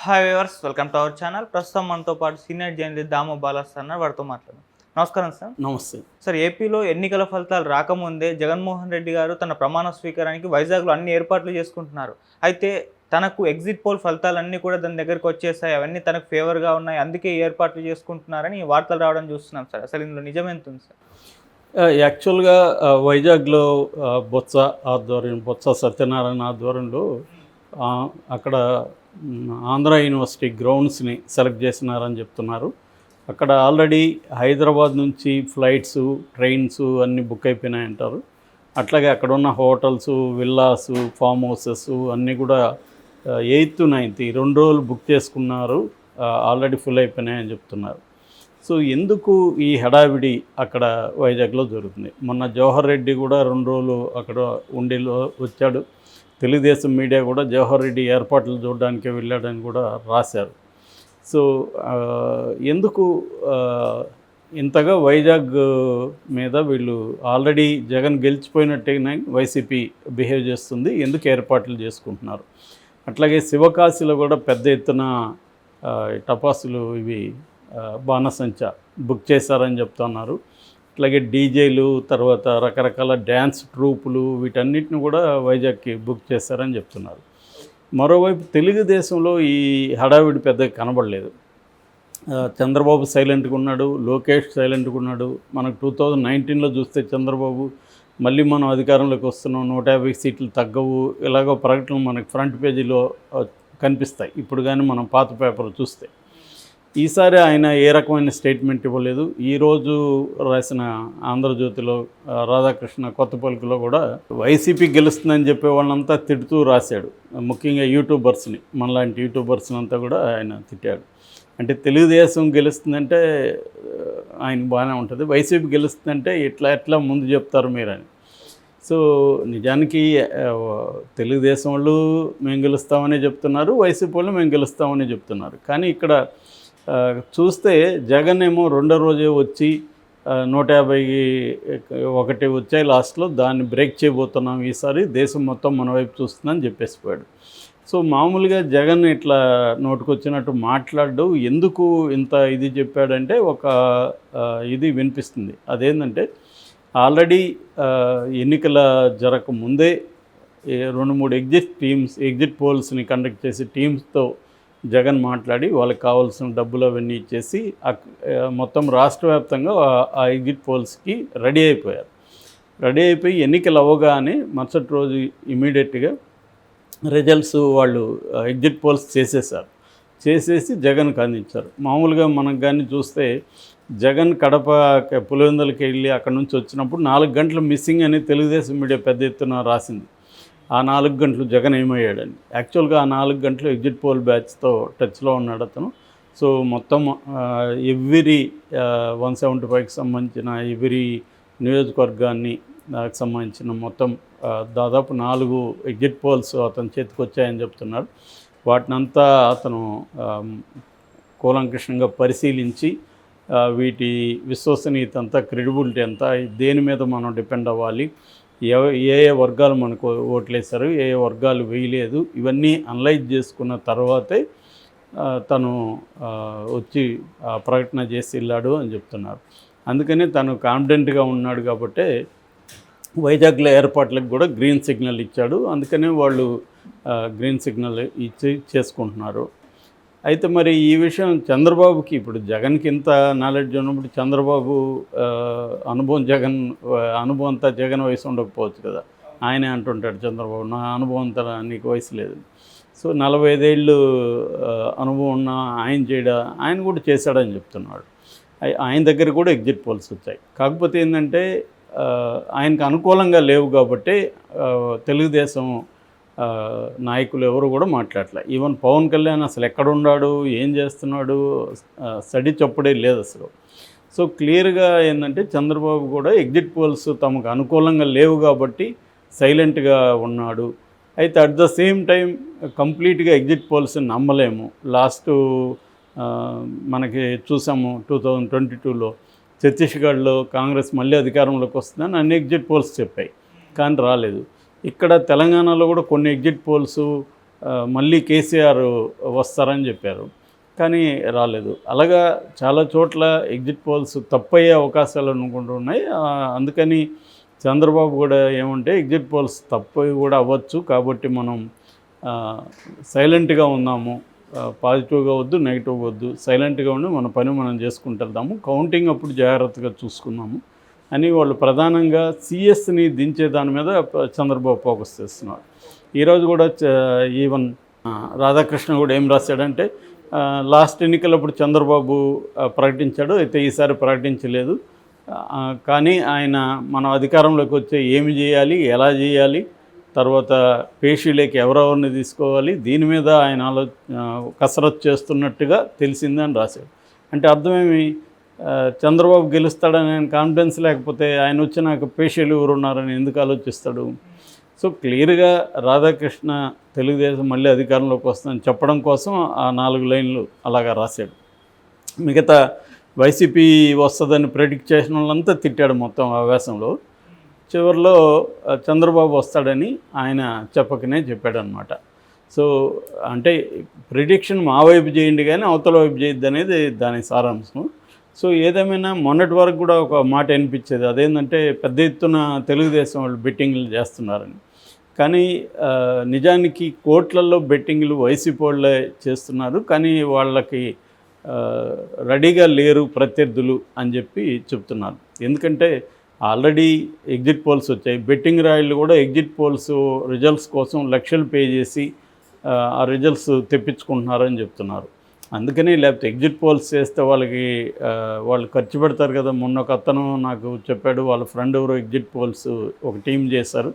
Hi viewers, welcome to our channel. ప్రస్తుతం మనతో పాటు సీనియర్ జర్నలిస్ట్ దాము బాలాస్ అన్నారు, వారితో మాట్లాడదాం. నమస్కారం సార్. నమస్తే. సార్, ఏపీలో ఎన్నికల ఫలితాలు రాకముందే జగన్మోహన్ రెడ్డి గారు తన ప్రమాణ స్వీకారానికి వైజాగ్లో అన్ని ఏర్పాట్లు చేసుకుంటున్నారు. అయితే తనకు ఎగ్జిట్ పోల్ ఫలితాలన్నీ కూడా దాని దగ్గరకు వచ్చేసాయి, అవన్నీ తనకు ఫేవర్గా ఉన్నాయి, అందుకే ఈ ఏర్పాట్లు చేసుకుంటున్నారని వార్తలు రావడం చూస్తున్నాం సార్. అసలు ఇందులో నిజమెంత ఉంది సార్? యాక్చువల్గా వైజాగ్లో బొత్స సత్యనారాయణ ఆధ్వర్యంలో అక్కడ ఆంధ్ర యూనివర్సిటీ గ్రౌండ్స్ని సెలెక్ట్ చేసినారని చెప్తున్నారు. అక్కడ ఆల్రెడీ హైదరాబాద్ నుంచి ఫ్లైట్స్, ట్రైన్స్ అన్నీ బుక్ అయిపోయినాయి అంటారు. అట్లాగే అక్కడ ఉన్న హోటల్స్, విల్లాస్, ఫామ్ హౌసెస్ అన్నీ కూడా 8th, 9th ఈ 2 రోజులు బుక్ చేసుకున్నారు, ఆల్రెడీ ఫుల్ అయిపోయినాయని చెప్తున్నారు. సో ఎందుకు ఈ హడావిడి అక్కడ వైజాగ్లో జరుగుతుంది? మొన్న జవహర్ రెడ్డి కూడా 2 రోజులు అక్కడ ఉండిలో వచ్చాడు. తెలుగుదేశం మీడియా కూడా జవహర్ రెడ్డి ఏర్పాట్లు చూడడానికి వెళ్ళాడని కూడా రాశారు. సో ఎందుకు ఇంతగా వైజాగ్ మీద వీళ్ళు ఆల్రెడీ జగన్ గెలిచిపోయినట్టుగానే వైసీపీ బిహేవ్ చేస్తుంది, ఎందుకు ఏర్పాట్లు చేసుకుంటున్నారు? అట్లాగే శివకాశిలో కూడా పెద్ద ఎత్తున టపాసులు ఇవి బాణసంచా బుక్ చేశారని చెప్తున్నారు. అట్లాగే డీజేలు, తర్వాత రకరకాల డ్యాన్స్ ట్రూపులు, వీటన్నిటిని కూడా వైజాగ్కి బుక్ చేశారని చెప్తున్నారు. మరోవైపు తెలుగుదేశంలో ఈ హడావిడి పెద్దగా కనబడలేదు. చంద్రబాబు సైలెంట్గా ఉన్నాడు, లోకేష్ సైలెంట్గా ఉన్నాడు. మనకు 2019లో చూస్తే చంద్రబాబు మళ్ళీ మనం అధికారంలోకి వస్తున్నాం, 150 సీట్లు తగ్గవు, ఇలాగో ప్రకటనలు మనకు ఫ్రంట్ పేజీలో కనిపిస్తాయి ఇప్పుడు కానీ మనం పాత పేపర్లు చూస్తే. ఈసారి ఆయన ఏ రకమైన స్టేట్మెంట్ ఇవ్వలేదు. ఈరోజు రాసిన ఆంధ్రజ్యోతిలో రాధాకృష్ణ కొత్త పలుకులో కూడా వైసీపీ గెలుస్తుందని చెప్పే వాళ్ళంతా తిడుతూ రాశాడు. ముఖ్యంగా యూట్యూబర్స్ని, మనలాంటి యూట్యూబర్స్ని అంతా కూడా ఆయన తిట్టాడు. అంటే తెలుగుదేశం గెలుస్తుందంటే ఆయనకు బాగానే ఉంటుంది, వైసీపీ గెలుస్తుందంటే ఎట్లా ముందు చెప్తారు మీరని. సో నిజానికి తెలుగుదేశం వాళ్ళు మేము గెలుస్తామని చెప్తున్నారు, వైసీపీ వాళ్ళు మేము గెలుస్తామని చెప్తున్నారు. కానీ ఇక్కడ చూస్తే జగన్ ఏమో 2వ రోజే వచ్చి 151 వచ్చాయి లాస్ట్లో, దాన్ని బ్రేక్ చేయబోతున్నాం, ఈసారి దేశం మొత్తం మన వైపు చూస్తుందని చెప్పేసిపోయాడు. సో మామూలుగా జగన్ ఇట్లా నోటుకొచ్చినట్టు మాట్లాడు ఎందుకు ఇంత ఇది చెప్పాడంటే ఒక ఇది వినిపిస్తుంది. అదేంటంటే ఆల్రెడీ ఎన్నికల జరగకముందే 2-3 ఎగ్జిట్ పోల్స్ని కండక్ట్ చేసి టీమ్స్తో జగన్ మాట్లాడి వాళ్ళకి కావాల్సిన డబ్బులు అవన్నీ ఇచ్చేసి మొత్తం రాష్ట్ర వ్యాప్తంగా ఆ ఎగ్జిట్ పోల్స్కి రెడీ అయిపోయారు. రెడీ అయిపోయి ఎన్నికలు అవ్వగానే మరుసటి రోజు ఇమీడియట్గా రిజల్ట్స్ వాళ్ళు ఎగ్జిట్ పోల్స్ చేసేసి జగన్కి అందించారు. మామూలుగా మనకు కానీ చూస్తే జగన్ కడప పులివెందులకి వెళ్ళి అక్కడ నుంచి వచ్చినప్పుడు 4 గంటలు మిస్సింగ్ అని తెలుగుదేశం మీడియా పెద్ద ఎత్తున రాసింది. ఆ 4 గంటలు జగన్ ఏమయ్యాడని. యాక్చువల్గా ఆ 4 గంటలు ఎగ్జిట్ పోల్ బ్యాచ్తో టచ్లో ఉన్నాడు అతను. సో మొత్తం ఎవ్రీ 175కి సంబంధించిన ఎవ్రీ నియోజకవర్గాన్ని దానికి సంబంధించిన మొత్తం దాదాపు 4 ఎగ్జిట్ పోల్స్ అతని చేతికి వచ్చాయని చెప్తున్నారు. వాటినంతా అతను కూలంకషంగా పరిశీలించి వీటి విశ్వసనీయత అంతా, క్రెడిబిలిటీ అంతా, దేని మీద మనం డిపెండ్ అవ్వాలి, ఏ వర్గాలు మనకు ఓట్లేశారు, ఏ వర్గాలు వేయలేదు, ఇవన్నీ అనలైజ్ చేసుకున్న తర్వాతే తను వచ్చి ప్రకటన చేసి వెళ్ళాడు అని చెప్తున్నారు. అందుకని తను కాన్ఫిడెంట్గా ఉన్నాడు కాబట్టి వైజాగ్లో ఏర్పాట్లకు కూడా గ్రీన్ సిగ్నల్ ఇచ్చాడు. అందుకనే వాళ్ళు గ్రీన్ సిగ్నల్ ఇచ్చి చేసుకుంటున్నారు. అయితే మరి ఈ విషయం చంద్రబాబుకి, ఇప్పుడు జగన్కి ఇంత నాలెడ్జ్ ఉన్నప్పుడు చంద్రబాబు అనుభవం అంతా జగన్ వయసు ఉండకపోవచ్చు కదా. ఆయనే అంటుంటాడు చంద్రబాబు, నా అనుభవం అంతా నీకు వయసు లేదు. సో 45 ఏళ్ళు అనుభవం ఉన్న ఆయన కూడా చేశాడని చెప్తున్నాడు. ఆయన దగ్గర కూడా ఎగ్జిట్ పోల్స్ వచ్చాయి. కాకపోతే ఏంటంటే ఆయనకు అనుకూలంగా లేవు కాబట్టి తెలుగుదేశం నాయకులు ఎవరు కూడా మాట్లాడలే. ఈవెన్ పవన్ కళ్యాణ్ అసలు ఎక్కడున్నాడు, ఏం చేస్తున్నాడు, స్టడీ చప్పుడే లేదు అసలు. సో క్లియర్గా ఏంటంటే చంద్రబాబు కూడా ఎగ్జిట్ పోల్స్ తమకు అనుకూలంగా లేవు కాబట్టి సైలెంట్గా ఉన్నాడు. అయితే అట్ ద సేమ్ టైం కంప్లీట్గా ఎగ్జిట్ పోల్స్ని నమ్మలేము. మనకి చూసాము 2022లో ఛత్తీస్గఢ్లో కాంగ్రెస్ మళ్ళీ అధికారంలోకి వస్తుందని అన్ని ఎగ్జిట్ పోల్స్ చెప్పాయి, కానీ రాలేదు. ఇక్కడ తెలంగాణలో కూడా కొన్ని ఎగ్జిట్ పోల్స్ మళ్ళీ కేసీఆర్ వస్తారని చెప్పారు, కానీ రాలేదు. అలాగా చాలా చోట్ల ఎగ్జిట్ పోల్స్ తప్పయ్యే అవకాశాలు అనుకుంటున్నాయి. అందుకని చంద్రబాబు కూడా ఏమంటే ఎగ్జిట్ పోల్స్ తప్పవి కూడా అవ్వచ్చు, కాబట్టి మనం సైలెంట్గా ఉన్నాము, పాజిటివ్గా వద్దు నెగిటివ్గా వద్దు, సైలెంట్గా ఉండి మన పని మనం చేసుకుంటాము, కౌంటింగ్ అప్పుడు జాగ్రత్తగా చూసుకుందాము అని వాళ్ళు ప్రధానంగా సిఎస్ని దించే దాని మీద చంద్రబాబు ఫోకస్ చేస్తున్నారు. ఈరోజు కూడా ఈవెన్ రాధాకృష్ణ కూడా ఏం రాశాడంటే, లాస్ట్ ఎన్నికలప్పుడు చంద్రబాబు ప్రకటించాడు, అయితే ఈసారి ప్రకటించలేదు, కానీ ఆయన మనం అధికారంలోకి వచ్చే ఏమి చేయాలి, ఎలా చేయాలి, తర్వాత పేషీలోకి ఎవరెవరిని తీసుకోవాలి, దీని మీద ఆయన కసరత్తు చేస్తున్నట్టుగా తెలిసిందని రాశాడు. అంటే అర్థమేమి, చంద్రబాబు గెలుస్తాడని ఆయన కాన్ఫిడెన్స్ లేకపోతే ఆయన వచ్చినాక పేషీలు ఎవరు ఉన్నారని ఎందుకు ఆలోచిస్తాడు? సో క్లియర్గా రాధాకృష్ణ తెలుగుదేశం మళ్ళీ అధికారంలోకి వస్తుందని చెప్పడం కోసం ఆ 4 లైన్లు అలాగా రాశాడు. మిగతా వైసీపీ వస్తుందని ప్రెడిక్ట్ చేసిన వాళ్ళంతా తిట్టాడు మొత్తం ఆవేశంలో. చివరిలో చంద్రబాబు వస్తాడని ఆయన చెప్పకనే చెప్పాడనమాట. సో అంటే ప్రిడిక్షన్ మా వైపు చేయండి కానీ అవతల వైపు చేయొద్దు అనేది దాని సారాంశం. సో ఏదేమైనా మొన్నటి వరకు కూడా ఒక మాట అనిపించేది, అదేంటంటే పెద్ద ఎత్తున తెలుగుదేశం వాళ్ళు బెట్టింగ్లు చేస్తున్నారని. కానీ నిజానికి కోట్లలో బెట్టింగ్లు వైసీపీ వాళ్ళే చేస్తున్నారు, కానీ వాళ్ళకి రెడీగా లేరు ప్రత్యర్థులు అని చెప్పి చెప్తున్నారు. ఎందుకంటే ఆల్రెడీ ఎగ్జిట్ పోల్స్ వచ్చాయి, బెట్టింగ్ రాయిళ్ళు కూడా ఎగ్జిట్ పోల్స్ రిజల్ట్స్ కోసం లక్షలు పే చేసి ఆ రిజల్ట్స్ తెప్పించుకుంటున్నారని చెప్తున్నారు. అందుకని లేకపోతే ఎగ్జిట్ పోల్స్ చేస్తే వాళ్ళు ఖర్చు పెడతారు కదా. మొన్న ఒక అతను నాకు చెప్పాడు, వాళ్ళ ఫ్రెండ్ ఎవరో ఎగ్జిట్ పోల్స్ ఒక టీం చేశారు,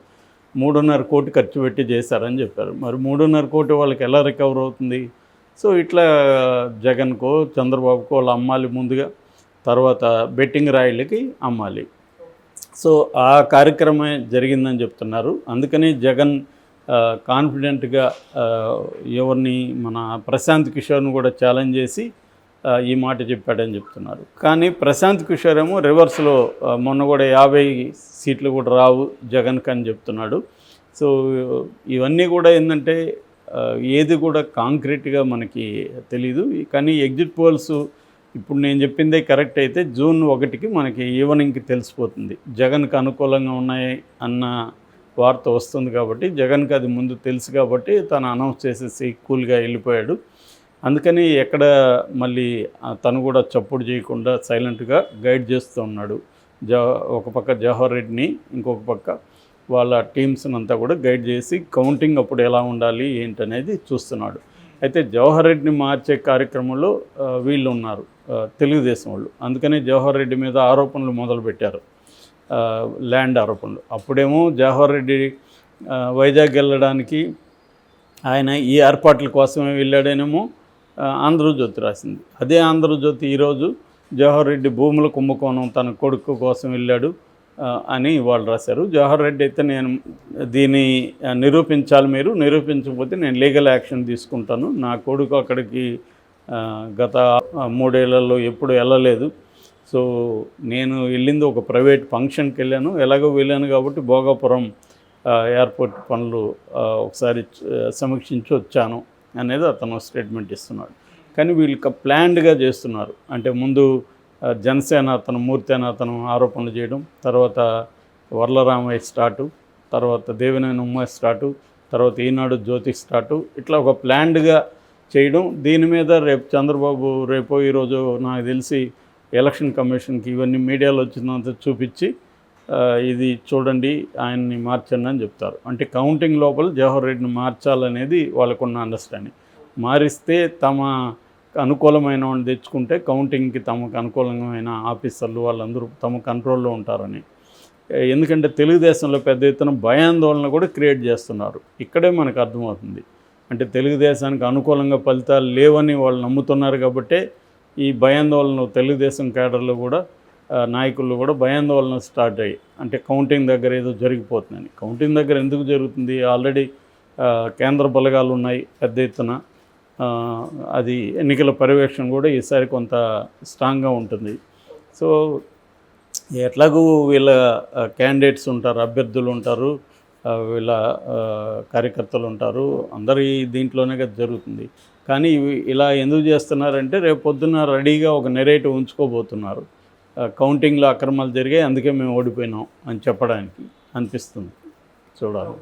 3.5 కోటి ఖర్చు పెట్టి చేశారని చెప్పారు. మరి 3.5 కోటి వాళ్ళకి ఎలా రికవర్ అవుతుంది? సో ఇట్లా జగన్కో చంద్రబాబుకో వాళ్ళు అమ్మాలి ముందుగా, తర్వాత బెట్టింగ్ రాయిళ్ళకి అమ్మాలి. సో ఆ కార్యక్రమమే జరిగిందని చెప్తున్నారు. అందుకని జగన్ కాన్ఫిడెంట్గా ఎవరిని మన ప్రశాంత్ కిషోర్ని కూడా ఛాలెంజ్ చేసి ఈ మాట చెప్పాడని చెప్తున్నారు. కానీ ప్రశాంత్ కిషోర్ ఏమో రివర్స్లో మొన్న కూడా 50 సీట్లు కూడా రావు జగన్కి అని చెప్తున్నాడు. సో ఇవన్నీ కూడా ఏంటంటే ఏది కూడా కాంక్రీట్గా మనకి తెలీదు. కానీ ఎగ్జిట్ పోల్స్ ఇప్పుడు నేను చెప్పిందే కరెక్ట్ అయితే జూన్ 1కి మనకి ఈవినింగ్కి తెలిసిపోతుంది. జగన్కి అనుకూలంగా ఉన్నాయి అన్న వార్త వస్తుంది కాబట్టి, జగన్కి అది ముందు తెలుసు కాబట్టి తను అనౌన్స్ చేసేసి కూల్గా వెళ్ళిపోయాడు. అందుకని ఎక్కడ మళ్ళీ తను కూడా చప్పుడు చేయకుండా సైలెంట్గా గైడ్ చేస్తూ ఉన్నాడు. ఒక పక్క జవహర్ రెడ్డిని, ఇంకొక పక్క వాళ్ళ టీమ్స్ని అంతా కూడా గైడ్ చేసి కౌంటింగ్ అప్పుడు ఎలా ఉండాలి ఏంటనేది చూస్తున్నాడు. అయితే జవహర్ రెడ్డిని మార్చే కార్యక్రమంలో వీళ్ళు ఉన్నారు, తెలుగుదేశం వాళ్ళు. అందుకని జవహర్ రెడ్డి మీద ఆరోపణలు మొదలుపెట్టారు, ల్యాండ్ ఆరోపణలు. అప్పుడేమో జవహర్ రెడ్డి వైజాగ్ వెళ్ళడానికి ఆయన ఈ ఏర్పాట్ల కోసమే వెళ్ళాడనేమో ఆంధ్రజ్యోతి రాసింది. అదే ఆంధ్రజ్యోతి ఈరోజు జవహర్ రెడ్డి భూముల కుంభకోణం తన కొడుకు కోసం వెళ్ళాడు అని వాళ్ళు రాశారు. జవహర్ రెడ్డి అయితే నేను దీన్ని నిరూపించాలి, మీరు నిరూపించకపోతే నేను లీగల్ యాక్షన్ తీసుకుంటాను, నా కొడుకు అక్కడికి గత 3 ఏళ్లలో ఎప్పుడు వెళ్ళలేదు, సో నేను వెళ్ళింది ఒక ప్రైవేట్ ఫంక్షన్కి వెళ్ళాను, ఎలాగో వెళ్ళాను కాబట్టి భోగాపురం ఎయిర్పోర్ట్ పనులు ఒకసారి సమీక్షించి వచ్చాను అనేది అతను స్టేట్మెంట్ ఇస్తున్నాడు. కానీ వీళ్ళు ప్లాన్డ్గా చేస్తున్నారు. అంటే ముందు జనసేన అతను మూర్తి అని అతను ఆరోపణలు చేయడం, తర్వాత వర్లరామయ్య స్టార్టు, తర్వాత దేవినేని ఉమ్మయ్య స్టార్టు, తర్వాత ఈనాడు జ్యోతి స్టార్టు, ఇట్లా ఒక ప్లాన్డ్గా చేయడం. దీని మీద రేపు చంద్రబాబు ఈరోజు నాకు తెలిసి ఎలక్షన్ కమిషన్కి ఇవన్నీ మీడియాలో వచ్చినంత చూపించి ఇది చూడండి ఆయన్ని మార్చండి అని చెప్తారు. అంటే కౌంటింగ్ లోపల జవహర్ రెడ్డిని మార్చాలనేది వాళ్ళకున్న అండర్స్టాండింగ్. మారిస్తే తమ అనుకూలమైన వాళ్ళని తెచ్చుకుంటే కౌంటింగ్కి తమకు అనుకూలమైన ఆఫీసర్లు వాళ్ళందరూ తమ కంట్రోల్లో ఉంటారని. ఎందుకంటే తెలుగుదేశంలో పెద్ద ఎత్తున భయాందోళన కూడా క్రియేట్ చేస్తున్నారు. ఇక్కడే మనకు అర్థమవుతుంది. అంటే తెలుగుదేశానికి అనుకూలంగా ఫలితాలు లేవని వాళ్ళు నమ్ముతున్నారు కాబట్టే ఈ భయాందోళన తెలుగుదేశం కేడర్లో కూడా నాయకులు కూడా భయాందోళన స్టార్ట్ అయ్యి, అంటే కౌంటింగ్ దగ్గర ఏదో జరిగిపోతుందని. కౌంటింగ్ దగ్గర ఎందుకు జరుగుతుంది? ఆల్రెడీ కేంద్ర బలగాలు ఉన్నాయి పెద్ద ఎత్తున, అది ఎన్నికల పర్యవేక్షణ కూడా ఈసారి కొంత స్ట్రాంగ్గా ఉంటుంది. సో ఎట్లాగూ వీళ్ళ క్యాండిడేట్స్ ఉంటారు, అభ్యర్థులు ఉంటారు, వీళ్ళ కార్యకర్తలు ఉంటారు, అందరి దీంట్లోనే కదా జరుగుతుంది. కానీ ఇలా ఎందుకు చేస్తున్నారంటే రేపు పొద్దున్న రెడీగా ఒక నెరేటివ్ ఉంచుకోబోతున్నారు. కౌంటింగ్లో అక్రమాలు జరిగాయి, అందుకే మేము ఓడిపోయినాం అని చెప్పడానికి అనిపిస్తుంది. చూడాలి.